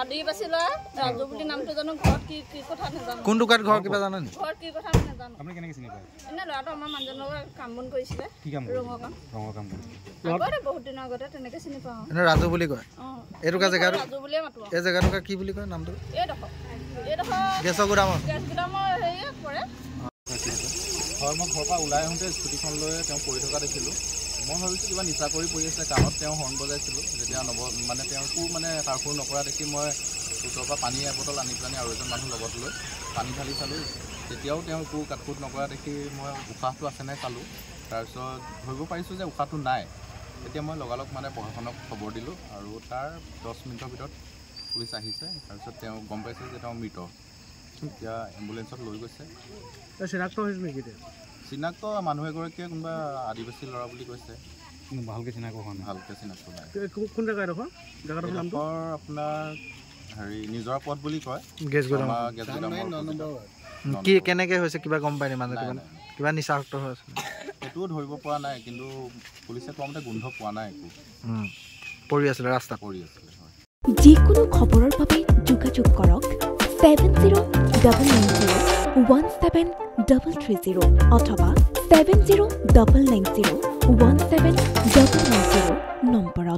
আদিবাসী ল'ৰা ৰাজু বুলি নামটো জানো ঘৰত কি কথা নাজানো কোন দোকান ঘৰ কিবা জানা নি ঘৰত কি কথা নাজানো আপুনি কেনেকৈ চিনি পায় এনে ল'ৰাটো আমাৰ মানুহজনৰ কাম বন কৰিছিলে কি কাম ৰঙৰ কাম আগতে বহুত দিনৰ আগতে তেনেকৈ চিনি পাওঁ এনে ৰাজু বুলি কয় এইটুকা জেগাটো ৰাজু বুলিয়ে মাতো এই জেগাটুকা কি বুলি কয় নামটো এইডোখৰ গেছৰ গুদামৰ হেৰিয়ে পৰে হয় মই ঘৰৰ পৰা ওলাই আহোঁতে স্কুটিখন লৈ তেওঁ পৰি থকা দেখিলোঁ মই ভাবিছোঁ কিবা নিচা কৰি পৰি আছে কামত তেওঁ হৰ্ণ বজাইছিলোঁ যেতিয়া মানে তেওঁ একো মানে সাৰসুৰ নকৰা দেখি মই ওচৰৰ পৰা পানী এবটল আনি পেলাই আৰু এজন মানুহ লগত লৈ পানী ঢালি চালোঁ তেতিয়াও তেওঁ একো কাটকুট নকৰা দেখি মই উশাহটো আছে নাই চালোঁ তাৰপিছত ধৰিব পাৰিছোঁ যে উশাহটো নাই তেতিয়া মই লগালগ মানে প্ৰশাসনক খবৰ দিলোঁ আৰু তাৰ 10 মিনিটৰ ভিতৰত পুলিচ আহিছে তাৰপিছত তেওঁ গম পাইছে যে তেওঁ মৃত এতিয়া এম্বুলেঞ্চত লৈ গৈছে চিনাক্ত হৈছিল নেকি চিনাক্ত মানুহ এগৰাকীয়ে কোনোবা আদিবাসী ল'ৰা বুলি কৈছে ভালকৈ চিনাক্ত হোৱা নাই ভালকৈ চিনাক্ত নাই কোন জেগাডোখৰ আপোনাৰ হেৰি নিজৰ পথ বুলি কয় গেছ গুদাম কি কেনেকৈ হৈছে কিবা গম পায় নি মানুহ কিবা নিচাযুক্ত হৈ আছে সেইটোও ধৰিব পৰা নাই কিন্তু পুলিচে কোৱা মতে গোন্ধ পোৱা নাই একো পৰি আছিলে ৰাস্তা পৰি আছিলে যিকোনো খবৰৰ বাবে যোগাযোগ কৰক 7099017330 অথবা 7099017390 নম্বৰত